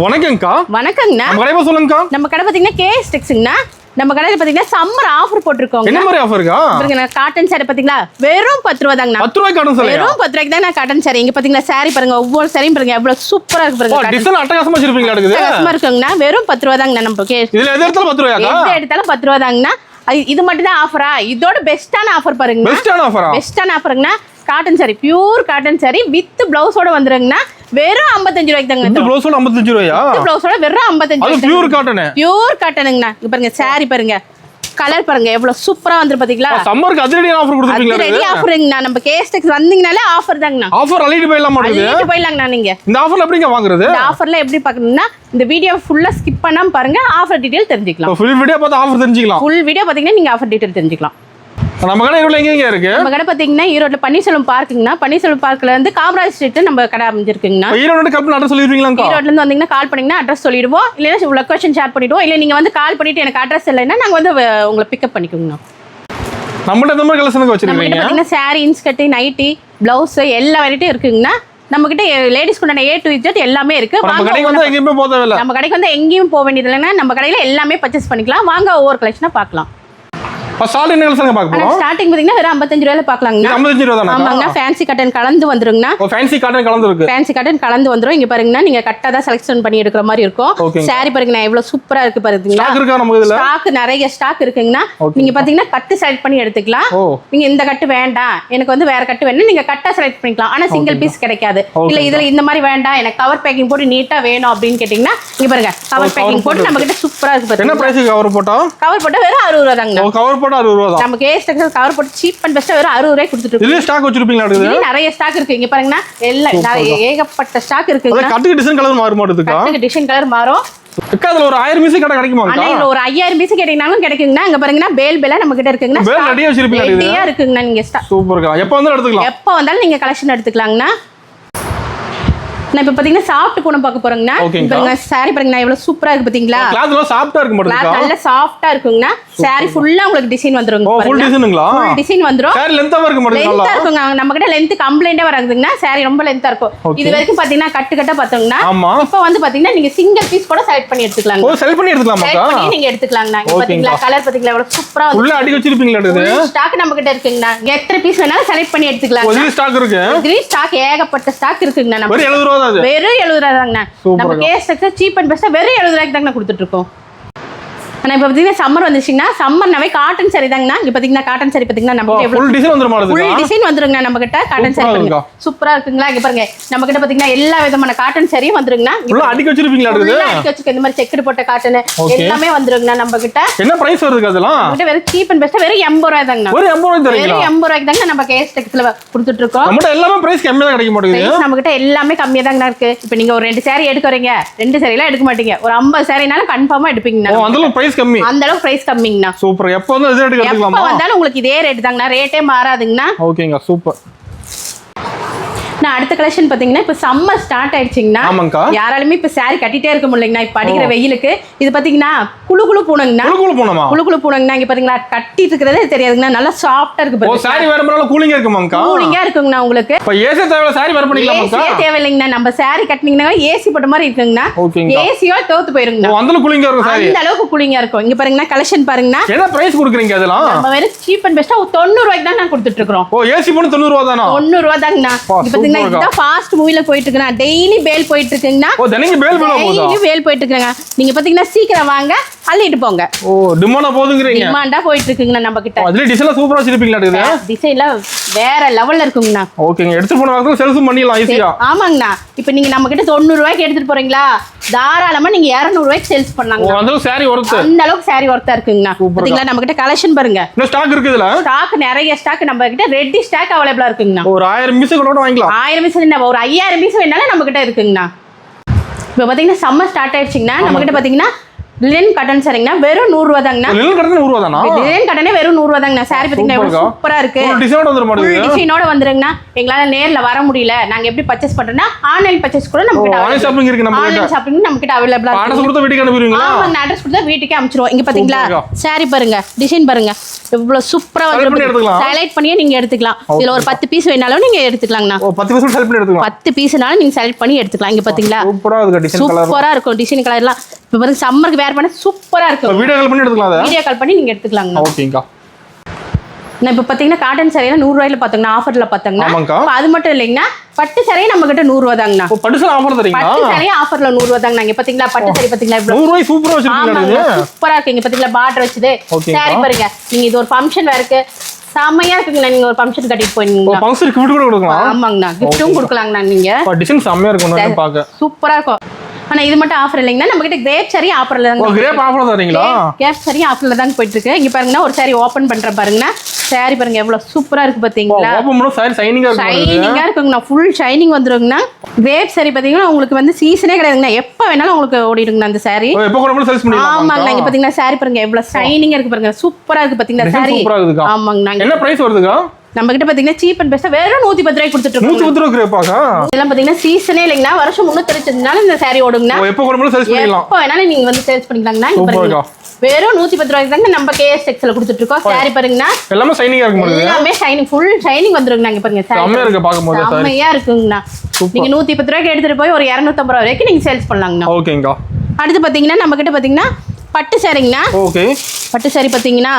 வணக்கம்க்கா. வணக்கங்கண்ணா. நம்ம கடை சொல்லுங்கக்கா. நம்ம கடை பாத்தீங்கன்னா கேஎஸ் டெக்ஸ்ங்கண்ணா. நம்ம கடையில பாத்தீங்கன்னா சம்மர் ஆஃபர் போட்டுருக்கோம். என்ன மாதிரி ஆஃபர்க்கா? பாருங்க காட்டன் சாரி பாத்தீங்களா வெறும் 10 ரூபாய் தாங்கண்ணா. 10 ரூபாய் காட்டன் சாரி. வெறும் 10 ரூபாய்க்கு தான் காட்டன் சாரி. இங்க பாத்தீங்களா சாரி பாருங்க, ஒவ்வொரு சாரியும் பாருங்க எவ்வளவு சூப்பரா இருக்கு பாருங்க. டிசைன் அட்டகாசமா வச்சிருப்பீங்க இருக்குது. அட்டகாசமா இருக்குங்கண்ணா. வெறும் 10 ரூபாய் தாங்கண்ணா. நம்ம கேஎஸ் இதுல எது எடுத்தாலும் 10 ரூபாய்க்கா? எது எடுத்தாலும் 10 ரூபாய் தாங்கண்ணா. இது மட்டும் தான் ஆஃபரா? இதோட பெஸ்டான ஆஃபர் பாருங்க. பெஸ்டான ஆஃபரா? பெஸ்டான ஆஃபர்ங்கண்ணா. Cotton sari, pure cotton sari with பிளவுஸோட வந்துருங்கண்ணா. வெறும் 55 ரூபாய்க்கு தாங்க. இந்த பிளவுஸோட 55 ரூபாயா? இந்த பிளவுஸோட வெறும் 55 அது ரூபாய். Pure cotton. பியூர் காட்டனுங்கண்ணா. இங்க பாருங்க சாரி பாருங்க, கலர் பாருங்க எவ்வளவு சூப்பரா வந்து பாத்தீங்களா? சம்மருக்கு அதிரடியான ஆஃபர் கொடுத்துருக்கீங்க. ரெடி ஆஃபருங்கண்ணா. நம்ம கேஎஸ் டெக்ஸ் வந்தீங்கனாலே ஆஃபர் தாங்கண்ணா. ஆஃபர் அள்ளிட்டு போயிடலாம் மாட்டேங்குது. அள்ளிட்டு போயிடலாங்கண்ணா. நீங்க இந்த ஆஃபர்ல எப்படிங்க வாங்குறது? இந்த ஆஃபர்ல எப்படி பார்க்கணும்னா இந்த வீடியோ ஃபுல்லா ஸ்கிப் பண்ணாம பாருங்க. ஆஃபர் டீடைல் தெரிஞ்சுக்கலாம். ஃபுல் வீடியோ பார்த்து ஆஃபர் தெரிஞ்சுக்கலாம். ஃபுல் வீடியோ பாத்தீங்கன்னா நீங்க ஆஃபர் டீடைல் தெரிஞ்சுக்கலாம். நம்ம கடை ஈரோட்ல எங்க இருக்கு? நம்ம கடை பாத்தீங்கன்னா ஈரோட்ல பன்னீர்செல்வம் பார்க்குங்கண்ணா. பன்னீர்செல்வம் பார்க்ல இருந்து காமராஜ் ஸ்ட்ரீட் நம்ம கடை அமைஞ்சிருக்குங்கண்ணா. ஈரோடு கம்பெனி அட்ரஸ் சொல்லிடுவீங்களா? ஈரோட்ல இருந்து வந்தீங்கன்னா கால் பண்ணீங்கன்னா அட்ரஸ் சொல்லிடுவோம். இல்லைன்னா லொகேஷன் ஷேர் பண்ணிடுவோம். இல்ல நீங்க வந்து கால் பண்ணிட்டு எனக்கு அட்ரஸ் இல்லைன்னா நாங்க வந்து உங்களை பிக்கப் பண்ணிக்கோங்கண்ணா. நம்மகிட்ட இந்த மாதிரி கலெக்ஷனுக்கு வச்சிருக்கீங்க. பாத்தீங்கன்னா சாரி, இன்ஸ்கர்ட், நைட்டி, பிளவுஸ் எல்லா வெரைட்டியும் இருக்குங்கண்ணா. நம்ம கிட்ட லேடிஸ் குண்டான A to Z எல்லாமே இருக்கு. நம்ம கடைக்கு வந்து எங்கேயுமே போக தேவையில்லை. நம்ம கடைக்கு வந்து எங்கேயும் போக வேண்டியது இல்லைன்னா நம்ம கடையில எல்லாமே பர்ச்சேஸ் பண்ணிக்கலாம். வாங்க ஒவ்வொரு கலெக்ஷனா பார்க்கலாம். ஸ்டார்ட் என்ன கலெக்ஷன் பார்க்க போறோம்? ஸ்டார்டிங் பாத்தீங்கன்னா வெறும் 55 ரூபாயில பார்க்கலாங்கண்ணா. 55 ரூபாய் தானா? ஆமாங்க. ஃபேன்சி காட்டன் கலந்து வந்துருங்கண்ணா. ஃபேன்சி காட்டன் கலந்து இருக்கு. ஃபேன்சி காட்டன் கலந்து வந்துரும். இங்க பாருங்கண்ணா, நீங்க கட்டா தான் செலக்ஷன் பண்ணி எடுக்கிற மாதிரி இருக்கும். சாரி பாருங்கண்ணா எவ்வளவு சூப்பரா இருக்கு பாருங்களா. ஸ்டாக் இருக்கா நம்ம இதுல? ஸ்டாக் நிறைய ஸ்டாக் இருக்குங்கண்ணா. நீங்க பாத்தீங்கன்னா கட்டு செலக்ட் பண்ணி எடுத்துக்கலாம். நீங்க இந்த கட்டு வேண்டாம், எனக்கு வந்து வேற கட்டு வேணும், நீங்க கட்டா செலக்ட் பண்ணிக்கலாம். ஆனா சிங்கிள் பீஸ் கிடைக்காது. இல்ல இதுல இந்த மாதிரி வேண்டாம், எனக்கு கவர் பேக்கிங் போட்டு நீட்டா வேணும் அப்படின்னு கேட்டீங்கன்னா இங்க பாருங்க கவர் பேக்கிங் போட்டு நம்ம கிட்ட சூப்பரா இருக்கு பாருங்க. என்ன பிரைஸ் கவர் போட்டா? கவர் போட்டா வெறும் 60 ரூபாய் தாங்கண்ணா. கவர் போட்டா 60 ரூபாய் தான். நம்ம கேஎஸ் டெக்ஸ் கவர் போட்டு சீப் அண்ட் பெஸ்டா வெறும் 60 ரூபாய் கொடுத்துட்டு இருக்கோம். இதுல ஸ்டாக் வச்சிருப்பீங்களா? இதுல நிறைய ஸ்டாக் இருக்கு. இங்க பாருங்கண்ணா, நிறைய ஏகப்பட்ட ஸ்டாக் இருக்குங்க. கட்டுக்கு டிசைன் கலர் மாறு மாட்டுதுக்கா? கட்டுக்கு டிசைன் கலர் மாறும். அதுல ஒரு 1000 பீஸ் கடை கிடைக்குமா? ஆனா இதுல ஒரு 5000 பீஸ் கேட்டீங்கனாலும் கிடைக்குங்கண்ணா. இங்க பாருங்கண்ணா பேல் பேலா நம்ம கிட்ட இருக்குங்கண்ணா. பேல் ரெடியா வச்சிருப்பீங்க. ரெடியா இருக்குங்கண்ணா. நீங்க சூப்பர்க்கா. எப்ப வந்தாலும் எடுத்துக்கலாம். எப்ப வந்தாலும் நீங்க கலெக்ஷன் எடுத்துக்கலாங்கண்ணா. நான் இப்ப பாத்தீங்கன்னா சாஃப்ட் பூனம் பார்க்க போறேங்கண்ணா. பாருங்க சாரி பாருங்கண்ணா எவ்வளவு சூப்பரா இருக்கு பாத்தீங்களா? கிளாத்லாம் சாஃப்ட்டா இருக்கு மாட்டேங்குது. கிளாத் நல்ல சாஃப்ட்டா இருக்குங்கண்ணா. சாரி ஃபுல்லா உங்களுக்கு டிசைன் வந்துருங்க. ஃபுல் டிசைனுங்களா? ஃபுல் டிசைன் வந்துரும். சாரி லெந்தா இருக்கு மாட்டேங்குது. லெந்தா இருக்குங்க. நம்ம கிட்ட லெந்த் கம்ப்ளைண்டே வராதுங்கண்ணா. சாரி ரொம்ப லெந்தா இருக்கும். இது வரைக்கும் பாத்தீங்கன்னா கட்டு கட்டா பார்த்தோம்னா இப்போ வந்து பாத்தீங்கன்னா நீங்க சிங்கிள் பீஸ் கூட செலக்ட் பண்ணி எடுத்துக்கலாம். ஓ செலக்ட் பண்ணி எடுத்துக்கலாமா? செலக்ட் பண்ணி நீங்க எடுத்துக்கலாம்ண்ணா. இங்க பாத்தீங்களா கலர் பாத்தீங்களா எவ்வளவு சூப்பரா வந்து. ஃபுல்லா அடி வச்சிருப்பீங்களா? இது ஸ்டாக் நம்ம கிட்ட இருக்குங்கண்ணா. எத்தனை பீஸ் வேணாலும் செலக்ட் பண்ணி எடுத்துக்கலாம். ஒரு ஸ்டாக் இருக்கு. இதுல ஸ்டாக் ஏகப்பட்ட ஸ்டாக் இருக்குங்கண்ணா. நம்ம வெறும் 70 ரூபாய் தான். வெறும் 70 ரூபாய் தாங்கண்ணா. நம்ம கேஎஸ் டெக்ஸ் சீப் அண்ட் பெஸ்டா வெறும் 70 ரூபாய்க்கு தாங்கண்ணா கொடுத்துட்டு இருக்கோம். ஆனா இப்ப பாத்தீங்கன்னா சம்மர் வந்துச்சுங்கன்னா சம்மர்னாவே காட்டன் சாரி தாங்கண்ணா. இங்க பாத்தீங்கன்னா காட்டன் சாரி பாத்தீங்கன்னா நம்ம கிட்ட ஃபுல் டிசைன் வந்துரும் மாடுது. Full design வந்துருங்கண்ணா. நம்ம கிட்ட காட்டன் சாரி பாருங்க சூப்பரா இருக்குங்களா. இங்க பாருங்க நம்ம கிட்ட பாத்தீங்கன்னா எல்லா விதமான காட்டன் சாரியும் வந்துருங்கண்ணா. ஃபுல்லா அடிக்க வச்சிருப்பீங்களா? அடிக்க வச்சிருக்க இந்த மாதிரி செக்குடு போட்ட காட்டன் எல்லாமே வந்துருங்கண்ணா. நம்ம கிட்ட என்ன பிரைஸ் வருது அதெல்லாம்? நம்ம கிட்ட வெறும் சீப் அண்ட் பெஸ்டா வெறும் 80 ரூபாய் தாங்கண்ணா. ஒரு 80 ரூபாய் தரீங்களா? வெறும் 80 ரூபாய்க்கு தாங்க நம்ம கேஎஸ் டெக்ஸ்ல கொடுத்துட்டு இருக்கோம். நம்ம கிட்ட எல்லாமே பிரைஸ் கம்மியா தான் கிடைக்க மாட்டேங்குது. நம்ம கிட்ட எல்லாமே கம்மியா தாங்கண்ணா இருக்கு. இப்போ நீங்க ஒரு 2 சாரி எடுக்கறீங்க, 2 சாரிலாம் எடுக்க மாட்டீங்க. ஒரு 50 சாரினாலும் கன்ஃபார்மா எடுப்பீங்கண்ணா. அந்த அளவுக்கு பிரைஸ் கம்மி. அந்த அளவுக்கு பிரைஸ் கம்மிங்கண்ணா. சூப்பர். எப்போ வந்து இதே ரேட் எடுத்துக்கலாமா? எப்போ வந்தாலும் உங்களுக்கு இதே ரேட் தாங்கண்ணா. ரேட்டே மாறாதுங்கண்ணா. ஓகேங்க சூப்பர். நான் அடுத்த கலெக்ஷன் பாத்தீங்கன்னா இப்ப சம்மர் ஸ்டார்ட் ஆயிடுச்சுங்கண்ணா. யாராலுமே இப்ப சாரி கட்டிட்டே இருக்க முடியலங்கண்ணா. இப்ப அடிக்கிற வெயிலுக்கு இது பாத்தீங்கன்னா குளு குளு பூனங்கண்ணா. குளு குளு பூனங்கண்ணா. இங்க பாத்தீங்களா கட்டிட்டு இருக்கிறதே தெரியாதுங்கண்ணா. நல்லா சாஃப்ட்டா இருக்கு பாருங்க. சாரி வேற மாதிரி கூலிங்கா இருக்குமாங்கா? கூலிங்கா இருக்குங்கண்ணா. உங்களுக்கு இப்ப ஏசி தேவையில்ல, சாரி வேற பண்ணிக்கலாமாங்கா? ஏசி தேவையில்லைங்கண்ணா. நம்ம சாரி கட்டினீங்கன்னா ஏசி போட்ட மாதிரி இருக்குங்கண்ணா. ஏசியோ தோத்து போயிருங்கண்ணா. அந்த அளவுக்கு கூலிங்கா இருக்கும் சாரி. அந்த அளவுக்கு கூலிங்கா இருக்கும். இங்க பாருங்கண்ணா கலெக்ஷன் பாருங்கண்ணா. என்ன பிரைஸ் கொடுக்குறீங்க அதெல்லாம்? நம்ம வெறும் சீப் அண்ட் பெஸ்டா 90 ரூபாய்க்கு தான் நான் கொடுத்துட்டு இருக்கோம். ஓ ஏசி போன 90 ரூபாய் தானா? 90 ரூபாய் தாங்கண்ணா. இங்க பாத்தீங்கன்னா இதுதான் ஃபாஸ்ட் மூவில போயிட்டு இருக்குண்ணா. டெய்லி பேல் போயிட்டு இருக்குங்கண்ணா. ஓ தினமும் பேல் போகுதா? டெய்லி பேல் போயிட்டு இருக்குங்க. நீங்க பாத்தீங்கன்னா சீக்கிரம் வாங்க அள்ளிட்டு போங்க. ஓ டிமாண்டா போதுங்கறீங்க. டிமாண்டா போயிட்டு இருக்குங்கண்ணா நம்ம கிட்ட. அதுல டிசைன்ல சூப்பரா வச்சிருப்பீங்களா? இது டிசைன்ல வேற லெவல்ல இருக்குங்கண்ணா. ஓகேங்க. எடுத்து போன வாரத்துல சேல்ஸ் பண்ணிடலாம் ஈஸியா. ஆமாங்கண்ணா. இப்போ நீங்க நம்ம கிட்ட 90 ரூபாய்க்கு எடுத்துட்டு போறீங்களா, தாராளமா நீங்க 200 ரூபாய்க்கு சேல்ஸ் பண்ணலாங்க. அந்த அளவுக்கு சாரி வர்த். அந்த அளவுக்கு சாரி வர்த்தா இருக்குங்கண்ணா. பாத்தீங்களா நம்ம கிட்ட கலெக்ஷன் பாருங்க. இன்னும் ஸ்டாக் இருக்கு இதுல. ஸ்டாக் நிறைய ஸ்டாக் நம்ம கிட்ட ரெடி ஸ்டாக் அவேலபிளா இருக்குங்கண்ணா. ஒரு 1000 பீஸ் கூட வாங்கிக்கலாம். 1000 பீஸ் என்ன ஒரு 5000 பீஸ் வேணாலும் நம்ம கிட்ட இருக்குங்கண்ணா. இப்போ பாத்தீங்கன்னா சம்மர் ஸ்டார்ட் ஆயிடுச்சுங்கண்ணா. நம்ம கிட்ட பாத்தீங்கன்னா லினன் காட்டன் சரிங்கண்ணா வெறும் 100 ரூபா தாங்கண்ணா. லினன் காட்டன் 100 ரூபா தானா? லினன் காட்டனே வெறும் 100 ரூபா தாங்கண்ணா. சாரி பாத்தீங்கன்னா எவ்வளவு சூப்பரா இருக்கு. டிசைனோட வந்துற மாதிரி இருக்கு. டிசைனோட வந்துருங்கண்ணா. எங்களால நேர்ல வர முடியல, நாங்க எப்படி பர்ச்சேஸ் பண்றோம்னா ஆன்லைன் பர்ச்சேஸ் கூட நம்ம கிட்ட ஆன்லைன் ஷாப்பிங் இருக்கு. நம்ம ஆன்லைன் ஷாப்பிங் நம்ம கிட்ட அவேலபிளா இருக்கு. அட்ரஸ் கொடுத்தா வீட்டுக்கு அனுப்பிடுவீங்களா? ஆமாங்க, அட்ரஸ் கொடுத்தா வீட்டுக்கே அனுப்பிச்சிடுவோம். இங்க பாத்தீங்களா சாரி பாருங்க, டிசைன் பாருங்க எவ்வளவு சூப்பரா வந்து செலக்ட் பண்ணியே நீங்க எடுத்துக்கலாம். இதுல ஒரு 10 பீஸ் வேணாலும் நீங்க எடுத்துக்கலாம்ண்ணா. 10 பீஸ் செலக்ட் பண்ணி எடுத்துக்கலாம். 10 பீஸ்னாலும் நீங்க செலக்ட் பண்ணி எடுத்துக்கலாம். இங்க பாத்தீங்களா சூப்பரா இருக்கு. டிசைன் கலர் சூப்பரா இருக்கும். டிசைன் கலர்லாம் இப்ப பாருங்க சம்மருக்கு வேர் பண்ண சூப்பரா இருக்கும். வீடியோ கால் பண்ணி எடுத்துக்கலாம். அத வீடியோ கால் பண்ணி நீங்க எடுத்துக்கலாம்ண்ணா. ஓகேங்கா. நான் இப்ப பாத்தீங்கன்னா காட்டன் சாரிலாம் 100 ரூபாயில பாத்தீங்கன்னா ஆஃபர்ல பாத்தீங்கன்னா அது மட்டும் இல்லைங்கண்ணா, பட்டு சாரி நம்ம கிட்ட 100 ரூபா தாங்கண்ணா. பட்டு சாரி ஆஃபர் தரீங்களா? பட்டு சாரி ஆஃபர்ல 100 ரூபா தாங்க. இங்க பாத்தீங்களா பட்டு சாரி பாத்தீங்களா இவ்வளவு 100 ரூபாய் சூப்பரா வச்சிருக்கீங்க. சூப்பரா இருக்கு. இங்க பாத்தீங்களா பார்டர் வச்சது சாரி பாருங்க. நீங்க இது ஒரு ஃபங்க்ஷன் வேர்க்கு செமையா இருக்குங்கண்ணா. நீங்க ஒரு ஃபங்க்ஷன் கட்டிட்டு போயிருந்தீங்க. ஃபங்க்ஷன் கிஃப்ட் கூட கொடுக்கலாம். ஆமாங்கண்ணா, கிஃப்ட்டும் கொடுக்கலாங்கண்ணா. நீங்க டிசைன் செமையா இருக்கும் பாக்க. சூப்பரா இருக்கும். ஆனா இது மட்டும் ஆஃபர் இல்லைங்கண்ணா, நம்ம கிட்ட கிரேப் சாரி ஆஃபர்ல தாங்க. கிரேப் ஆஃபர்ல தரீங்களா? கிரேப் சாரி ஆஃபர்ல தாங்க போயிட்டு இருக்கு. இங்க பாருங்கண்ணா ஒரு சாரி ஓபன் பண்ற பாருங்கண்ணா. சாரி பாருங்க எவ்வளவு சூப்பரா இருக்கு பாத்தீங்களா? ஓபன் பண்ணா சாரி ஷைனிங்கா இருக்கு. ஷைனிங்கா இருக்குங்கண்ணா. ஃபுல் ஷைனிங் வந்துருங்கண்ணா. கிரேப் சாரி பாத்தீங்கன்னா உங்களுக்கு வந்து சீசனே கிடையாதுங்கண்ணா. எப்ப வேணாலும் உங்களுக்கு ஓடிடுங்கண்ணா அந்த சாரி. எப்ப கூட சேல்ஸ் பண்ணிடலாம். ஆமாங்கண்ணா. இங்க பாத்தீங்கன்னா சாரி பாருங்க எவ்வளவு ஷைனிங்கா இருக்கு பாருங்க. சூப்பரா இருக்கு பாத்தீங்களா சாரி? சூப்பரா இருக்குக்கா. ஆமாங்கண்ணா. என்ன பிரைஸ் வருதுக்கா? நம்ம கிட்ட பாத்தீங்கன்னா சீப் அண்ட் பெஸ்டா வெறும் 110 ரூபாய்க்கு கொடுத்துட்டு இருக்கோம். 110 ரூபாய் கிரேப்பாக. இதெல்லாம் பாத்தீங்கன்னா சீசனே இல்லைங்கண்ணா. வருஷம் 365 நாள் இந்த சாரி ஓடுங்கண்ணா. எப்ப கூட சேல்ஸ் பண்ணிடலாம். எப்ப வேணாலும் நீங்க வந்து சேல்ஸ் பண்ணிக்கலாங்கண்ணா. இங்க பாருங்க வெறும் 110 ரூபாய்க்கு தாங்க நம்ம கேஎஸ் டெக்ஸ்ல கொடுத்துட்டு இருக்கோம். சாரி பாருங்கண்ணா எல்லாமே ஷைனிங்கா இருக்கு பாருங்க. எல்லாமே ஷைனிங் ஃபுல் ஷைனிங் வந்துருங்கண்ணா. இங்க பாருங்க சாரி செமையா இருக்கு பாக்கும்போது. செமையா இருக்குங்கண்ணா. நீங்க 110 ரூபாய்க்கு எடுத்துட்டு போய் ஒரு 250 ரூபாய் வரைக்கும் நீங்க சேல்ஸ் பண்ணலாங்கண்ணா. ஓகேங்கா. அடுத்து பாத்தீங்கன்னா நம்ம கிட்ட பாத்தீங்கன்னா பட்டு சாரிங்கண்ணா. ஓகே. பட்டு சாரி பாத்தீங்கன்னா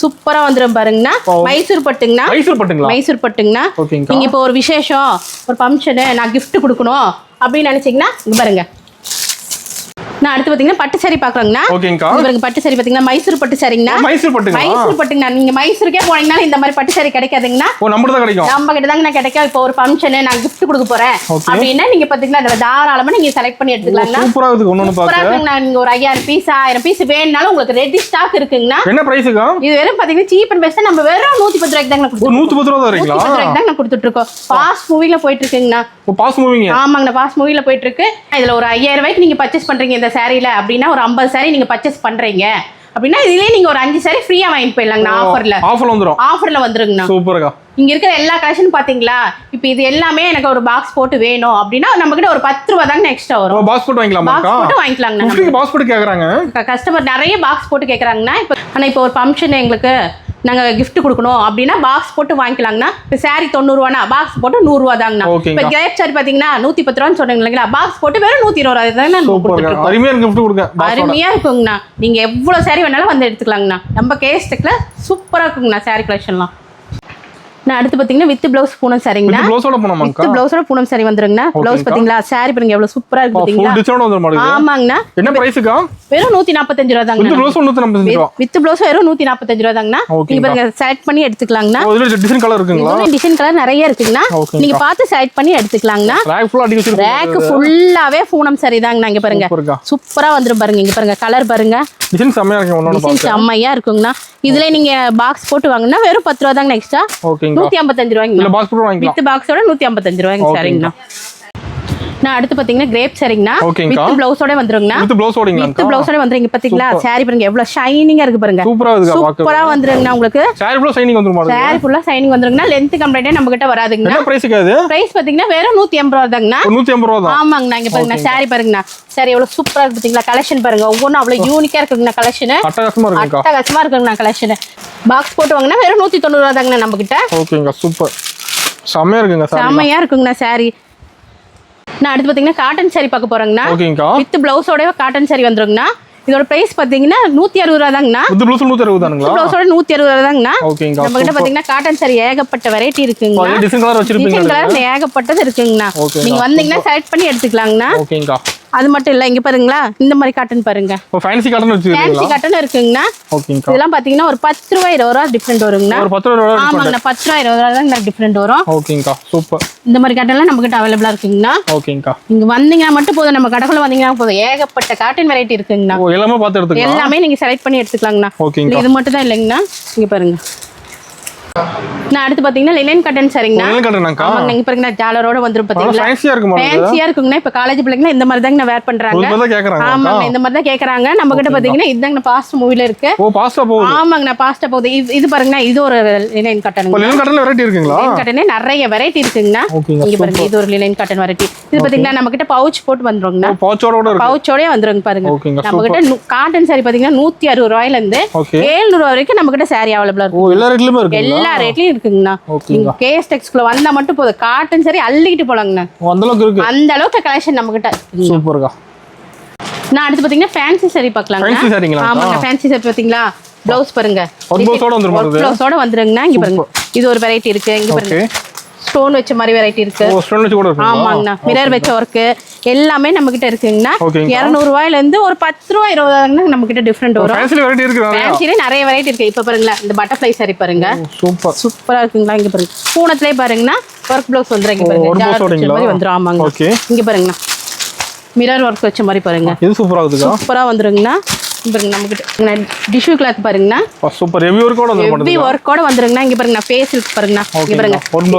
சூப்பரா வந்துரும் பாருங்கண்ணா. மைசூர் பட்டுங்கண்ணா. மைசூர் பட்டுங்களா? மைசூர் பட்டுங்கண்ணா. நீங்க இப்போ ஒரு விசேஷம் ஒரு ஃபங்க்ஷனு நான் gift கொடுக்கணும் அப்படின்னு நினைச்சீங்கன்னா இங்க பாருங்க. நான் அடுத்து பாத்தீங்கன்னா பட்டு சாரி பாக்குறேங்கண்ணா. ஓகேங்கா. பாருங்க பட்டு சாரி பாத்தீங்கன்னா மைசூர் பட்டு சாரிங்கண்ணா. மைசூர் பட்டுங்களா? மைசூர் பட்டுங்கண்ணா. நீங்க மைசூருக்கே போனீங்கன்னா இந்த மாதிரி பட்டு சாரி கிடைக்காதுங்கண்ணா. நம்ம தான் கிடைக்கும். நம்ம கிட்ட தாங்க கிடைக்கும். இப்போ ஒரு ஃபங்க்ஷன் நான் gift கொடுக்க போறேன் அப்படின்னா நீங்க பாத்தீங்கன்னா அதுல தாராளமா நீங்க செலக்ட் பண்ணி எடுத்துக்கலாம்ண்ணா. சூப்பரா இருக்கு. ஒண்ணு பாக்க நீங்க ஒரு 5000 பீஸ் 1000 பீஸ் வேணும்னாலும் உங்களுக்கு ரெடி ஸ்டாக் இருக்குங்கண்ணா. என்ன பிரைஸ்க்கா? இது வெறும் பாத்தீங்கன்னா சீப் அண்ட் பெஸ்ட் நம்ம வெறும் 110 ரூபாய்க்கு தாங்க கொடுத்துட்டு 110 ரூபாய் தரீங்களா? 110 ரூபாய்க்கு தாங்க கொடுத்துட்டு இருக்கோம். ஃபாஸ்ட் மூவில போயிட்டு இருக்குங்கண்ணா. Fast moving. ஆமாங்கண்ணா ஃபாஸ்ட் மூவில போயிட்டு இருக்கு. இதுல ஒரு 5000 ரூபாய்க்கு நீங்க பர்ச்சேஸ் பண்றீங்க இந்த சாரில அப்படின்னா ஒரு 50 சாரி நீங்க பர்ச்சேஸ் பண்றீங்க அப்படின்னா இதுலயே நீங்க ஒரு 5 சாரி ஃப்ரீயா வாங்கிட்டு போயிடலாங்கண்ணா. ஆஃபர்ல வந்துருங்கண்ணா. சூப்பர்க்கா. இங்க இருக்கிற எல்லா கலெக்ஷன் பாத்தீங்களா? இப்போ இது எல்லாமே எனக்கு ஒரு பாக்ஸ் போட்டு வேணும் அப்படின்னா நம்ம கிட்ட ஒரு 10 ரூபாய் தாங்க எக்ஸ்ட்ரா வரும். பாக்ஸ் போட்டு வாங்கிக்கலாமா? பாக்ஸ் போட்டு வாங்கிக்கலாங்கண்ணா. உங்களுக்கு பாக்ஸ் போட்டு கேக்குறாங்க கஸ்டமர் நிறைய பாக்ஸ் போட்டு கேக்குறாங்கண்ணா. இப்போ ஒரு ஃபங்க்ஷன் எங்களுக்கு நாங்க gift கொடுக்கணும் அப்படின்னா பாக்ஸ் போட்டு வாங்கிக்கலாங்கண்ணா. இப்போ சாரி 90 ரூபானா பாக்ஸ் போட்டு 100 ரூபா தாங்கண்ணா. இப்போ கிரேப் சாரி பாத்தீங்கன்னா 110 ரூபான்னு சொன்னீங்க இல்லைங்களா? பாக்ஸ் போட்டு வெறும் 120 ரூபாய் தாங்க நம்ம கொடுத்துருக்கோம். அருமையா gift கொடுங்க. அருமையா இருக்குங்கண்ணா. நீங்க எவ்வளவு சாரி வேணாலும் வந்து எடுத்துக்கலாங்கண்ணா. நம்ம கேஎஸ் டெக்ல சூப்பரா இருக்குங்கண்ணா சாரி கலெக்ஷன்லாம். நான் அடுத்து பாத்தீங்கன்னா வித் ப்ளவுஸ் பூனம் சாரிங்கண்ணா. வித் ப்ளவுஸோட பூனம் சாரி வந்துருங்கண்ணா. ப்ளவுஸ் பாத்தீங்களா சாரி பாருங்க எவ்வளவு சூப்பரா இருக்கு பாத்தீங்களா? ஆமாங்கண்ணா. என்ன பிரைஸ்க்கா? வெறும் 145 ரூபாய் தாங்க. வித் ப்ளவுஸ் 145 ரூபாய். வித் ப்ளவுஸ் வெறும் 145 ரூபாய் தாங்கண்ணா. நீங்க பாருங்க செலக்ட் பண்ணி எடுத்துக்கலாங்கண்ணா. இதுல டிசைன் கலர் இருக்குங்களா? இதுல டிசைன் கலர் நிறைய இருக்குங்கண்ணா. நீங்க பார்த்து செலக்ட் பண்ணி எடுத்துக்கலாங்கண்ணா. ரேக் ஃபுல்லா அடிக்க வச்சிருக்கீங்க. ரேக் ஃபுல்லாவே பூனம் சாரி தாங்கண்ணா. இங்க பாருங்க சூப்பரா வந்துரும் பாருங்க. இங்க பாருங்க கலர் பாருங்க. டிசைன் செமையா இருக்கு. ஒண்ணு டிசைன் செமையா இருக்குங்கண்ணா. இதுல நீங்க பாக்ஸ் போட்டு வாங்குனா வெறும் 10 ரூபாய் தாங்க எக்ஸ்ட்ரா. 155 ரூபாய்ங்க. இல்ல பாக்ஸ் போட்டு வாங்கிக்கலாம். வித் பாக்ஸோட 155 ரூபாய்ங்க சாரிங்கண்ணா. நான் அடுத்து பாத்தீங்கன்னா கிரேப் சாரிங்கண்ணா. வித் ப்ளவுஸோட வந்துருங்கண்ணா. வித் ப்ளவுஸோட வந்துருங்க. பாத்தீங்களா சாரி பாருங்க எவ்வளவு ஷைனிங்கா இருக்கு பாருங்க. சூப்பரா வந்துருங்கண்ணா. உங்களுக்கு சாரி ஃபுல்லா ஷைனிங் வந்துருமா? சாரி ஃபுல்லா ஷைனிங் வந்துருங்கண்ணா. லெந்த் கம்ப்ளைண்டே நம்ம கிட்ட வராதுங்கண்ணா. என்ன பிரைஸ்க்கு அது? பிரைஸ் பாத்தீங்கன்னா வெறும் 180 ரூபாய் தாங்கண்ணா. 180 ரூபாய் தான். ஆமாங்கண்ணா. இங்க பாருங்க சாரி பாருங்கண்ணா. சாரி எவ்வளவு சூப்பரா இருக்கு பாத்தீங்களா? கலெக்ஷன் பாருங்க ஒவ்வொன்றும் அவ்வளவு யூனிக்கா இருக்குங்கண்ணா. கலெக்ஷன் அட்டகாசமா இருக்குங்கண்ணா. கலெக்ஷன் பாக்ஸ் போட்டு வாங்கினா வெறும் 190 ரூபாய் தாங்கண்ணா நம்ம கிட்ட. ஓகேங்க சூப்பர். செமையா இருக்குங்க சாரி. செமையா இருக்குங்கண்ணா சாரி. நான் அடுத்து பாத்தீங்கன்னா காட்டன் சாரி பார்க்க போறேங்கண்ணா. வித் ப்ளவுஸோட காட்டன் சாரி வந்துருங்கண்ணா. இதோட பிரைஸ் பாத்தீங்கன்னா 160 ரூபாய் தாங்கண்ணா. With blouse 160 தானுங்களா? ப்ளவுஸோட 160 ரூபாய் தாங்கண்ணா. நம்ம கிட்ட பாத்தீங்கன்னா காட்டன் சாரி ஏகப்பட்ட வெரைட்டி இருக்குங்க. டிசைன் கலர் வச்சிருப்பீங்க. டிசைன் கலர் ஏகப்பட்டது இருக்குங்கண்ணா. நீங்க வந்தீங்கன்னா செலக்ட் பண்ணி எடுத்துக்கலாங்கண்ணா. ஓகேங்கா. அது மட்டும் இல்ல இங்க பாருங்களா இந்த மாதிரி காட்டன் பாருங்க. ஃபேன்சி காட்டன் வச்சிருக்கீங்களா? ஃபேன்சி காட்டன் இருக்குங்கண்ணா. ஓகேங்கா. இதெல்லாம் பாத்தீங்கன்னா ஒரு 10 ரூபாய் 20 ரூபாய் டிஃபரண்ட் வருங்கண்ணா. ஒரு 10 ரூபாய். ஆமாங்கண்ணா 10 ரூபாய் 20 ரூபாய் தான் டிஃபரண்ட் வரும். ஓகேங்கா சூப்பர். இந்த மாதிரி காட்டன்லாம் நம்ம கிட்ட அவைலபிளா இருக்குங்கண்ணா. ஓகேங்கா. நீங்க வந்தீங்கன்னா மட்டும் போதும். நம்ம கடைக்குள்ள வந்தீங்கன்னா போதும். ஏகப்பட்ட காட்டன் வெரைட்டி இருக்குங்கண்ணா. எல்லாமே பார்த்து எடுத்துக்கலாம். எல்லாமே நீங்க செலக்ட் பண்ணி எடுத்துக்கலாங்கண்ணா. ஓகேங்கா. இது மட்டும் தான் இல்லைங்கண்ணா. இங்க பாருங்க நான் அடுத்து பாத்தீங்கன்னா லினன் காட்டன் சரிங்கண்ணா. லினன் காட்டனாக்கா? ஆமாங்க, நீங்க பாருங்க ஜாலரோட வந்துரும் பாத்தீங்களா? ஃபேன்சியா இருக்குமா? ஃபேன்சியா இருக்குங்கண்ணா. இப்ப காலேஜ் பிள்ளைங்க இந்த மாதிரி தாங்க வேர் பண்றாங்க. ஆமாங்க, இந்த மாதிரி தான் கேக்குறாங்க. நம்ம கிட்ட பாத்தீங்கன்னா இதுதாங்க பாஸ்ட் மூவில இருக்கு. ஓ பாஸ்டா போகுது. ஆமாங்கண்ணா, பாஸ்டா போகுது. இது பாருங்கண்ணா, இது ஒரு லினன் காட்டன். லினன் காட்டன்ல வெரைட்டி இருக்குங்களா? லினன் காட்டனே நிறைய வெரைட்டி இருக்குங்கண்ணா. இங்க பாருங்க, இது ஒரு லினன் காட்டன் வெரைட்டி. இது பாத்தீங்கன்னா நம்ம கிட்ட பவுச் போட்டு வந்துருங்கண்ணா. பவுச்சோடயே வந்துருங்க பாருங்க. நம்ம கிட்ட காட்டன் சாரி பாத்தீங்கன்னா 160 ரூபாயில இருந்து 700 வரைக்கும் நம்ம கிட்ட சாரி அவைலபிளா இருக்கு. எல்லா ரேட்லயும் இருக்கு. எல்லா ரேட்லயும் இருக்குங்கண்ணா. நீங்க கேஎஸ் டெக்ஸ்குள்ள வந்தா மட்டும் போதும், காட்டன் சாரி அள்ளிக்கிட்டு போலாங்கண்ணா. அந்த அளவுக்கு இருக்கு. அந்த அளவுக்கு கலெக்ஷன் நம்ம கிட்ட சூப்பர்க்கா. நான் அடுத்து பாத்தீங்கன்னா ஃபேன்சி சாரி பார்க்கலாங்க. ஃபேன்சி சாரிங்களா? ஆமாங்க, ஃபேன்சி சாரி பாத்தீங்களா? ப்ளவுஸ் பாருங்க, ப்ளவுஸோட வந்துரும். ப்ளவுஸோட வந்துருங்கண்ணா. இங்க பாருங்க, இது ஒரு வெரைட்டி இருக்கு. இங்க பாருங்க, ஸ்டோன் வச்ச மாதிரி வெரைட்டி இருக்கு. ஓ ஸ்டோன் வச்ச கூட இருக்கு. ஆமாங்கண்ணா, மிரர் வச்ச வர்க் எல்லாமே நம்ம கிட்ட இருக்குங்கண்ணா. 200 ரூபாயில இருந்து ஒரு 10 ரூபாய் 20 ரூபாய்க்கு நம்ம கிட்ட டிஃபரெண்ட் வரும். ஃபேன்சில வெரைட்டி இருக்கு. ஃபேன்சில நிறைய வெரைட்டி இருக்கு. இப்ப பாருங்க, இந்த பட்டர்ஃப்ளை சாரி பாருங்க, சூப்பர் சூப்பரா இருக்குங்களா? இங்க பாருங்க, பூனத்திலே பாருங்கண்ணா வர்க் ப்ளவுஸ் வந்துரும். இங்க பாருங்க, ஜாலர் வச்ச மாதிரி வந்துரும். ஆமாங்க, இங்க பாருங்கண்ணா, மிரர் வர்க் வச்ச மாதிரி பாருங்க. இது சூப்பரா இருக்குங்க. சூப்பரா வந்துருங்கண்ணா. பாருங்க, நம்ம கிட்ட டிஷ்யூ கிளாத் பாருங்கண்ணா. சூப்பர் ஹெவி வர்க்கோட வந்துரும். ஹெவி வர்க்கோட வந்துருங்கண்ணா. இங்க பாருங்க, ஃபேஷியல் பாருங்கண்ணா. இங்க பாருங்க,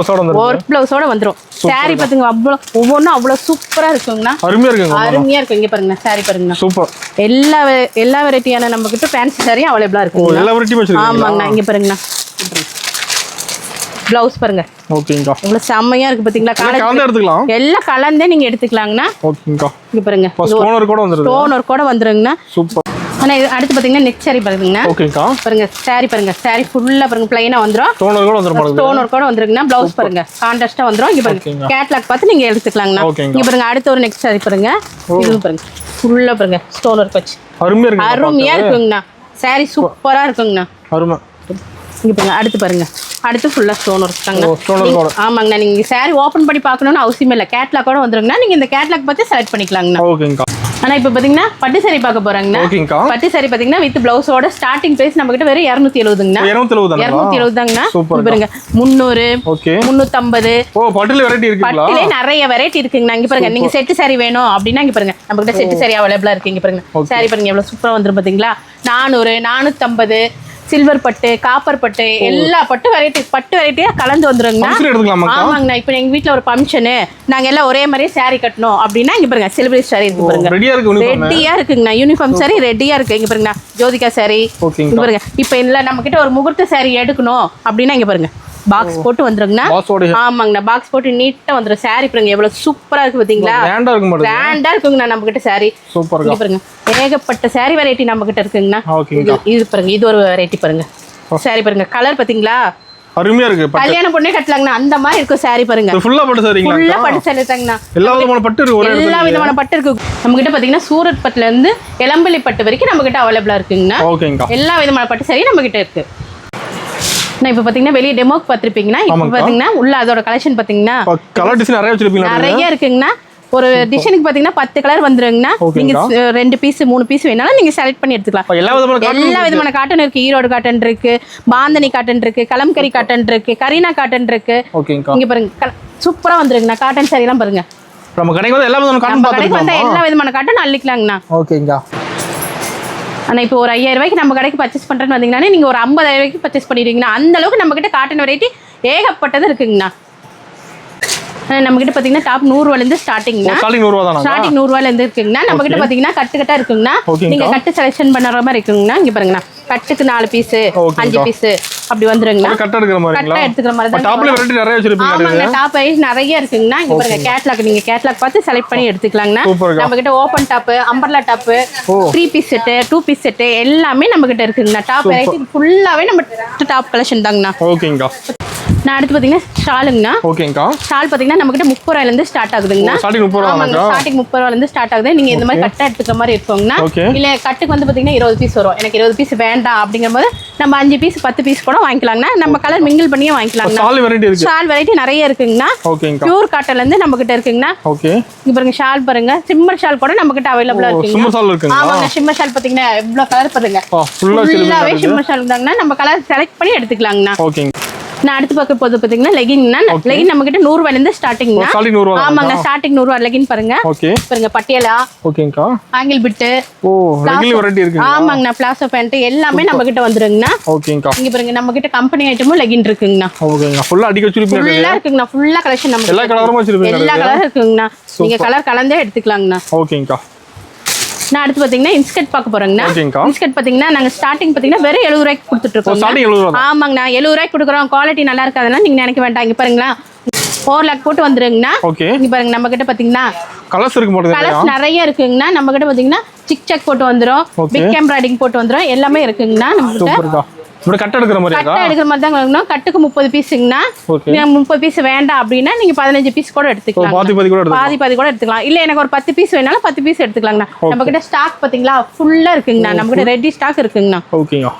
வர்க் ப்ளவுஸோட வந்துரும். சாரி பாத்துங்க, அவ்வளவு ஒவ்வொன்றும் அவ்வளவு சூப்பரா இருக்குங்கண்ணா. அருமையா இருக்குங்க. அருமையா இருக்கு. இங்க பாருங்க, சாரி பாருங்கண்ணா. சூப்பர். எல்லா வெரைட்டியான நம்ம கிட்ட ஃபேன்சி சாரி அவைலபிளா இருக்கு. எல்லா வெரைட்டியும் வச்சிருக்கீங்க. ஆமாங்கண்ணா, இங்க பாருங்கண்ணா, ப்ளவுஸ் பாருங்க. ஓகேங்கா. உங்களுக்கு செம்மையா இருக்கு பாத்தீங்களா? கலந்து எடுத்துக்கலாம். எல்லாம் கலந்தே நீங்க எடுத்துக்கலாங்கண்ணா. ஓகேங்கா. இங்க பாருங்க, ஸ்டோன் வர்க் கூட வந்துருது. ஸ்டோன் வர்க் கூட வந்துருங்கண்ணா. சூப்பர். ஆனா இது அடுத்து பாத்தீங்கன்னா நெக் சாரி பாருங்கண்ணா. ஓகேங்கா. பாருங்க சாரி பாருங்க, சாரி ஃபுல்லா பாருங்க பிளைனா வந்துரும். ஸ்டோன் வர்க் கூட வந்துரும். ஸ்டோன் வர்க் கூட வந்துருங்கண்ணா. ப்ளவுஸ் பாருங்க கான்ட்ராஸ்டா வந்துரும். இங்க பாருங்க, கேட்லாக் பார்த்து நீங்க எடுத்துக்கலாங்கண்ணா. இங்க பாருங்க, அடுத்து ஒரு நெக் சாரி பாருங்க. இது பாருங்க, ஃபுல்லா பாருங்க ஸ்டோன் வர்க் வச்சு அருமையா இருக்கு. அருமையா இருக்குங்கண்ணா. சாரி சூப்பரா இருக்குங்கண்ணா. அருமை. இங்க பாருங்க, அடுத்து பாருங்க, அடுத்து ஃபுல்லா ஸ்டோன் ஒர்க் தாங்க. ஆமாங்கண்ணா, நீங்க சாரி ஓபன் பண்ணி பார்க்கணும்னு அவசியமே இல்லை. கேட்லாக் கூட வந்துருங்கண்ணா. நீங்க இந்த கேட்லாக் பார்த்து செலக்ட் பண்ணிக்கலாங்கண்ணா. ஓகேங்கா. ஆனா இப்ப பாத்தீங்கன்னா பட்டு சாரி பார்க்க போறாங்கண்ணா. பட்டு சாரி பாத்தீங்கன்னா வித் பிளவுஸோட ஸ்டார்டிங் பிரைஸ் நம்ம கிட்ட வெறும் 270ங்கண்ணா. 270 தாங்கண்ணா. பாருங்க, 300 350. ஓ பட்டுல வெரைட்டி இருக்குங்களா? பட்டுல நிறைய வெரைட்டி இருக்குங்கண்ணா. இங்க பாருங்க, நீங்க செட் சாரி வேணும் அப்படின்னா இங்க பாருங்க, நம்ம கிட்ட செட் சாரி அவைலபிளா இருக்கு. இங்க பாருங்க, சாரி பாருங்க எவ்வளவு சூப்பரா வந்துரும் பாத்தீங்களா? 400 450 சில்வர் பட்டு, காப்பர் பட்டு, எல்லா பட்டு வெரைட்டிஸ், பட்டு வெரைட்டியா கலந்து வந்துருங்கண்ணா. ஆமாங்கண்ணா, இப்போ எங்க வீட்ல ஒரு ஃபங்க்ஷனு, நாங்க எல்லாம் ஒரே மாதிரியே சாரி கட்டணும் அப்படின்னா இங்க பாருங்க, சில்வர் சாரி இருக்கு பாருங்க, ரெடியா இருக்குங்கண்ணா. யூனிஃபார்ம் சாரி ரெடியா இருக்கு. இங்க பாருங்கண்ணா, ஜோதிகா சாரி. இங்க பாருங்க, இப்போ இல்ல நம்ம கிட்ட ஒரு முகூர்த்த சாரி எடுக்கணும் அப்படின்னா இங்க பாருங்க, பாக்ஸ் போட்டு வந்துருங்கண்ணா. ஆமாங்கண்ணா, பாக்ஸ் போட்டு நீட்டா வந்துரும். சாரி பாருங்க எவ்வளவு சூப்பரா இருக்கு பாத்தீங்களா? கிராண்டா இருக்குங்கண்ணா நம்ம கிட்ட சாரி. இங்க பாருங்க, ஏகப்பட்ட சாரி வெரைட்டி நம்ம கிட்ட இருக்குங்கண்ணா. இது பாருங்க, இது ஒரு வெரைட்டி பாருங்க. சாரி பாருங்க, கலர் பாத்தீங்களா? அருமையா இருக்கு. கல்யாண பொண்ணே கட்டலாங்கண்ணா, அந்த மாதிரி இருக்கும் சாரி பாருங்க. ஃபுல்லா பட்டு சாரிங்களா? ஃபுல்லா பட்டு சாரி தாங்கண்ணா. எல்லா விதமான பட்டு இருக்கு. எல்லா விதமான பட்டு இருக்கு நம்ம கிட்ட. பாத்தீங்கன்னா சூரத் பட்டுல இருந்து எலம்பலி பட்டு வரைக்கும் நம்ம கிட்ட அவைலபிளா இருக்குங்கண்ணா. எல்லா விதமான பட்டு சாரி நம்ம கிட்ட இருக்கு. நான் இப்ப பாத்தீங்கன்னா வெளிய டெமோக்கு பாத்திருப்பீங்கன்னா, இப்ப பாத்தீங்கன்னா உள்ள அதோட கலெக்ஷன் பாத்தீங்கன்னா கலர் டிசைன் நிறைய வச்சிருப்பீங்க. நிறைய இருக்குங்கண்ணா. ஒரு டிசைனுக்கு பாத்தீங்கன்னா 10 கலர் வந்துருங்கண்ணா. நீங்க 2 பீஸ் 3 பீஸ் வேணாலும் நீங்க செலக்ட் பண்ணி எடுத்துக்கலாம். எல்லா விதமான காட்டன் இருக்கு. ஈரோடு காட்டன் இருக்கு, பாந்தனி காட்டன் இருக்கு, கலம்கரி காட்டன் இருக்கு, கரீனா காட்டன் இருக்கு. இங்க பாருங்க, சூப்பரா வந்துருங்கண்ணா. காட்டன் சாரி எல்லாம் பாருங்க, நம்ம கடைக்கு வந்து எல்லா விதமான காட்டன் பாத்துக்கலாம். எல்லா விதமான காட்டன் அள்ளிக்கலாங்கண்ணா. ஓகேங்கா. ஆனா இப்போ ஒரு 5000 ரூபாய்க்கு நம்ம கடைக்கு பர்ச்சேஸ் பண்றேன்னு வந்தீங்கன்னா நீங்க ஒரு 50000 ரூபாய்க்கு பர்ச்சேஸ் பண்ணிடுவீங்கன்னா, அந்த அளவுக்கு நம்ம கிட்ட காட்டன் வெரைட்டி ஏகப்பட்டது இருக்குங்கண்ணா. நம்ம கிட்ட பாத்தீங்கன்னா டாப் 100 ரூபாயில இருந்து ஸ்டார்டிங்னா. ஸ்டார்டிங் 100 ரூபாயில இருந்து இருக்குங்கண்ணா. நம்ம கிட்ட பாத்தீங்கன்னா கட்டு கட்டா இருக்குங்கண்ணா. நீங்க கட்டு செலக்ஷன் பண்ற மாதிரி இருக்குங்கண்ணா. இங்க பாருங்கண்ணா, கட்டுக்கு 4 பீஸ் 5 பீஸ் அப்படி வந்துருங்கண்ணா. கட்ட எடுக்கிற மாதிரி கட்ட எடுத்துக்கிற மாதிரி தான். டாப்ல வெரைட்டி நிறைய வச்சிருப்பீங்க. ஆமாங்க, டாப் வைஸ் நிறைய இருக்குங்கண்ணா. இங்க பாருங்க, கேட்லாக், நீங்க கேட்லாக் பார்த்து செலக்ட் பண்ணி எடுத்துக்கலாங்கண்ணா. நம்ம கிட்ட open top, umbrella top, 3 piece set, 2 piece set எல்லாமே நம்ம கிட்ட இருக்குங்கண்ணா. டாப் வெரைட்டி ஃபுல்லாவே நம்ம டாப் கலெக்ஷன் தாங்கண்ணா. ஓகேங்கா. நான் அடுத்து பாத்தீங்கன்னா ஷாலுங்கண்ணா. ஓகேங்கா. ஷால் பாத்தீங்கன்னா நம்ம கிட்ட 30 ரூபாயில இருந்து ஸ்டார்ட் ஆகுதுங்கண்ணா. ஸ்டார்டிங் 30 ரூபாயில இருந்து ஸ்டார்ட் ஆகுது. நீங்க இந்த மாதிரி கட்ட எடுத்துக்கிற மாதிரி இருக்குங்கண்ணா. இல்ல கட்டுக்கு வந்து பாத்தீங்கன்னா 20 பீஸ் வரும். எனக்கு 20 பீஸ் வேண்டாம் அப்படிங்கும்போது நம்ம 5 பீஸ் 10 பீஸ் கூட வாங்கிக்கலாங்கண்ணா. நம்ம கலர் மிங்கிள் பண்ணியே வாங்கிக்கலாங்கண்ணா. ஷால் வெரைட்டி நிறைய இருக்குங்கண்ணா. பியூர் காட்டன்ல இருந்து நம்ம கிட்ட இருக்குங்கண்ணா. இங்க பாருங்க, ஷால் பாருங்க, சிம்மர் ஷால் கூட நம்ம கிட்ட அவைலபிளா இருக்குங்க. ஆமாங்க, சிம்மர் ஷால் பாத்தீங்கன்னா எவ்வளவு கலர் பாருங்க, ஃபுல்லாவே சிம்மர் ஷால் தாங்கண்ணா. நம்ம கலர் செலக்ட் பண்ணி எடுத்துக்கலாங்கண்ணா. நான் அடுத்து பார்க்க போது பாத்தீங்கன்னா லெகின்னா லெகின் நம்ம கிட்ட 100 ரூபாயில இருந்து ஸ்டார்டிங்னா ஸ்டார்டிங் 100 ரூபாய் ஆமாங்க ஸ்டார்டிங் 100 ரூபாய் லெகின் பாருங்க ஓகே பாருங்க பட்டியாலா ஓகேங்கா ஆங்கிள் பிட் ஓ ரெகுலர் வெரைட்டி இருக்கு ஆமாங்கண்ணா பிளாசோ பேண்ட் எல்லாமே நம்ம கிட்ட வந்துருங்கண்ணா ஓகேங்கா இங்க பாருங்க நம்ம கிட்ட கம்பெனி ஐட்டமும் லெகின் இருக்குங்கண்ணா ஓகேங்கா ஃபுல்லா அடிக்க வச்சிருப்பீங்க ஃபுல்லா இருக்குங்கண்ணா ஃபுல்லா கலெக்ஷன் நம்ம எல்லா கலரும் வச்சிருப்பீங்க எல்லா கலரும் இருக்குங்கண்ணா நீங்க கலர் கலந்தே எடுத்துக்கலாங்கண்ணா ஓகேங்கா நான் அடுத்து பாத்தீங்கன்னா இன்ஸ்கர்ட் பார்க்க போறேங்கண்ணா ஓகேங்கா இன்ஸ்கர்ட் பாத்தீங்கன்னா நாங்க ஸ்டார்டிங் பாத்தீங்கன்னா வெறும் 70 ரூபாய்க்கு கொடுத்துட்டு இருக்கோம் ஸ்டார்டிங் 70 ரூபாய் ஆமாங்கண்ணா 70 ரூபாய்க்கு கொடுக்குறோம் குவாலிட்டி நல்லா இருக்காதுன்னா நீங்க நினைக்க வேண்டாம் இங்க பாருங்களா 4 லேக் போட்டு வந்துருங்கண்ணா ஓகே இங்க பாருங்க நம்ம கிட்ட பாத்தீங்கன்னா கலர்ஸ் இருக்கு போடுங்க கலர்ஸ் நிறைய இருக்குங்கண்ணா நம்ம கிட்ட பாத்தீங்கன்னா சிக் செக் போட்டு வந்துரும் பிக் எம்ப்ராய்டிங் போட்டு வந்துரும் எல்லாமே இருக்குங்கண்ணா நம்ம கிட்ட சூப்பர்க்கா இப்படி கட் எடுக்கிற மாதிரி கட்டை எடுக்கிற மாதிரி தான் வாங்கணும் கட்டுக்கு 30 பீஸுங்கண்ணா ஓகே நீங்க 30 பீஸ் வேண்டாம் அப்படின்னா நீங்க 15 பீஸ் கூட எடுத்துக்கலாம் பாதி பாதி கூட எடுத்து பாதி கூட எடுத்துக்கலாம் இல்ல எனக்கு ஒரு 10 பீஸ் வேணாலும் 10 பீஸ் எடுத்துக்கலாங்கண்ணா நம்ம கிட்ட ஸ்டாக் பாத்தீங்களா ஃபுல்லா இருக்குங்கண்ணா நம்ம கிட்ட ரெடி ஸ்டாக் இருக்குங்கண்ணா ஓகேங்கா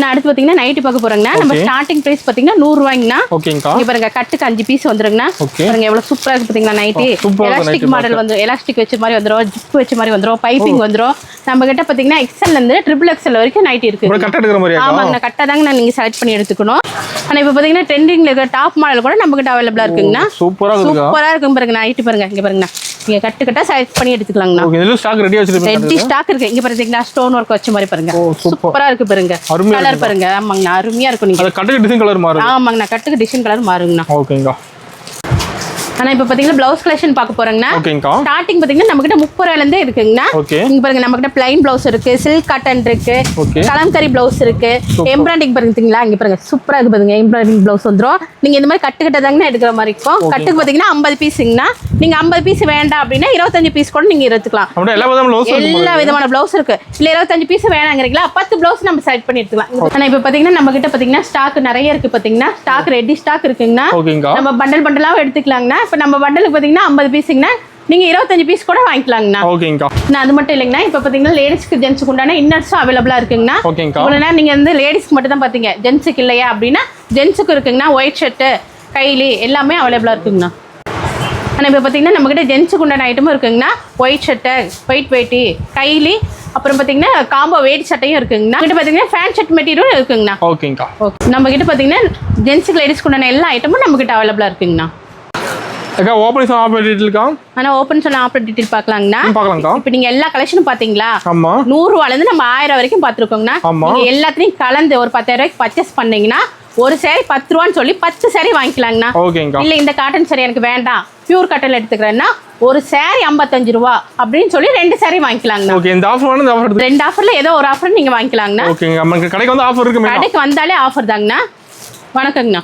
நான் அடுத்து பாத்தீங்கன்னா நைட்டி பார்க்க போறேங்கண்ணா நம்ம ஸ்டார்டிங் பிரைஸ் பாத்தீங்கன்னா 100 ரூபாய்ங்கண்ணா ஓகேங்கா இங்க பாருங்க கட்டுக்கு 5 பீஸ் வந்துருங்கண்ணா ஓகே பாருங்க எவ்வளவு சூப்பரா இருக்கு பாத்தீங்களா நைட்டி சூப்பரா எலாஸ்டிக் மாடல் வந்து எலாஸ்டிக் வச்ச மாதிரி வந்துரும் ஜிப் வச்ச மாதிரி வந்துரும் பைப்பிங் வந்துரும் நம்ம கிட்ட பாத்தீங்கன்னா எக்ஸ்எல் இருந்து ட்ரிபிள் எக்ஸ்எல் வரைக்கும் நைட்டி இருக்கு இப்படி கட் எடுக்கிற மாதிரி ஆமாங்க கட்டை தாங்க நீங்க செலக்ட் பண்ணி எடுத்துக்கணும் ஆனா இப்போ பாத்தீங்கன்னா ட்ரெண்டிங்ல இருக்கிற டாப் மாடல் கூட நம்ம கிட்ட அவைலபிளா இருக்குங்கண்ணா சூப்பரா இருக்குங்க சூப்பரா இருக்கும் பாருங்க நைட்டி பாருங்க இங்க பாருங்க நீங்க கட்டு கட்டா செலக்ட் பண்ணி எடுத்துக்கலாங்கண்ணா ஓகே இதுல ஸ்டாக் ரெடியா வச்சிருப்பீங்க ரெடி ஸ்டாக் இருக்கு இங்க பாத்தீங்கன்னா ஸ்டோன் ஒர்க் வச்ச மாதிரி பாருங்க சூப்பரா இருக்கு பாருங்க அருமையா கலர் பாருங்க ஆமாங்கண்ணா அருமையா இருக்கும் நீங்க அது கட்டுக்கு டிசைன் கலர் மாறும் ஆமாங்கண்ணா கட்டுக்கு டிசைன் கலர் மாறுங்கண்ணா ஓகேங்கா ஆனா இப்போ பாத்தீங்கன்னா ப்ளவுஸ் கலெக்ஷன் பார்க்க போறேங்கண்ணா ஓகேங்கா ஸ்டார்டிங் பாத்தீங்கன்னா நம்ம கிட்ட 30 ரூபாயில இருந்தே இருக்குங்கண்ணா ஓகே இங்க பாருங்க நம்ம கிட்ட பிளைன் ப்ளவுஸ் இருக்கு சில்க் காட்டன் இருக்கு ஓகே கலம்கரி ப்ளவுஸ் இருக்கு எம்ப்ராய்டிங் பாருங்களா இங்க பாருங்க சூப்பரா இருக்கு பாருங்க எம்ப்ராய்டிங் ப்ளவுஸ் வந்துரும் நீங்க இந்த மாதிரி கட்டு கட்டதாங்கண்ணா எடுக்கிற மாதிரி இருக்கும் கட்டுக்கு பாத்தீங்கன்னா 50 பீஸுங்கண்ணா நீங்க 50 பீஸ் வேண்டாம் அப்படின்னா 25 பீஸ் கூட நீங்க எடுத்துக்கலாம் அப்படியே எல்லா விதமான ப்ளவுஸ் எல்லா விதமான ப்ளவுஸ் இருக்கு இல்ல 25 பீஸ் வேணாங்கிறீங்களா 10 ப்ளவுஸ் நம்ம செலக்ட் பண்ணி எடுத்துக்கலாம் ஆனா இப்போ பாத்தீங்கன்னா நம்ம கிட்ட பாத்தீங்கன்னா ஸ்டாக் நிறைய இருக்கு பாத்தீங்கன்னா ஸ்டாக் ரெடி ஸ்டாக் இருக்குங்கண்ணா ஓகேங்கா நம்ம பண்டல் பண்டலா எடுத்துக்கலாங்கண்ணா இப்போ நம்ம பண்டலுக்கு பாத்தீங்கன்னா 50 பீஸுங்கண்ணா நீங்க 25 பீஸ் கூட வாங்கிக்கலாங்கண்ணா ஓகேங்கா நான் அது மட்டும் இல்லைங்கண்ணா இப்போ பாத்தீங்கன்னா லேடிஸ்க்கு ஜென்ஸுக்கு உண்டான இன்னர்ஸும் அவைலபிளா இருக்குங்கண்ணா ஓகேங்கா இவ்வளோ நீங்க வந்து லேடிஸ்க்கு மட்டும் தான் பாத்தீங்க ஜென்ஸுக்கு இல்லையா அப்படின்னா ஜென்ஸுக்கு இருக்குங்கண்ணா ஒயிட் ஷர்ட்டு கைலி எல்லாமே அவைலபிளா இருக்குங்கண்ணா ஆனால் இப்போ பார்த்தீங்கன்னா நம்மக்கிட்ட ஜென்ஸுக்கு உண்டான ஐட்டமும் இருக்குங்கண்ணா ஒயிட் ஷர்ட்டு ஒயிட் வேட்டி கைலி அப்புறம் பார்த்தீங்கன்னா காம்போ வேட்டி சட்டையும் இருக்குங்கண்ணா கிட்ட பார்த்தீங்கன்னா ஃபேன் ஷர்ட் மெட்டீரியலும் இருக்குங்கண்ணா ஓகேங்கா ஓகே நம்ம கிட்ட பார்த்தீங்கன்னா ஜென்ஸுக்கு லேடிஸ்க்கு உண்டான எல்லா ஐட்டமும் நம்மக்கிட்ட அவைலபிளா இருக்குங்கண்ணா அக்கா ஓபனிங் ஆஃபர் டீடைல்க்கா ஆனால் ஓப்பன் சொன்ன ஆஃபர் டீட்டெயில் பார்க்கலாங்கண்ணா பார்க்கலாம்க்கா இப்போ நீங்கள் எல்லா கலெக்ஷனும் பார்த்தீங்களா ஆமா 100 ரூபாயிலேருந்து நம்ம 1000 வரைக்கும் பார்த்துருக்கோங்கண்ணா ஆமா. நீங்கள் எல்லாத்தையும் கலந்து ஒரு 10,000 ரூபாய்க்கு பர்ச்சேஸ் பண்ணீங்கன்னா ஒரு saree 10 ரூபான்னு சொல்லி 10 saree வாங்கிக்கலாங்கண்ணா ஓகேங்கா இல்ல இந்த காட்டன் saree எனக்கு வேண்டாம் பியூர் காட்டன் எடுத்துக்கிறேன்னா ஒரு saree 55 ரூபா அப்படின்னு சொல்லி 2 saree வாங்கிக்கலாங்கண்ணா ஓகே இந்த ஆஃபர் வேணும் இந்த ஆஃபர் எடுத்து 2 ஆஃபர்ல ஏதோ ஒரு ஆஃபர் நீங்க வாங்கிக்கலாங்கண்ணா ஓகேங்க நமக்கு கடைக்கு வந்து ஆஃபர் இருக்கு மேடம் கடைக்கு வந்தாலே ஆஃபர் தாங்கண்ணா வணக்கங்கண்ணா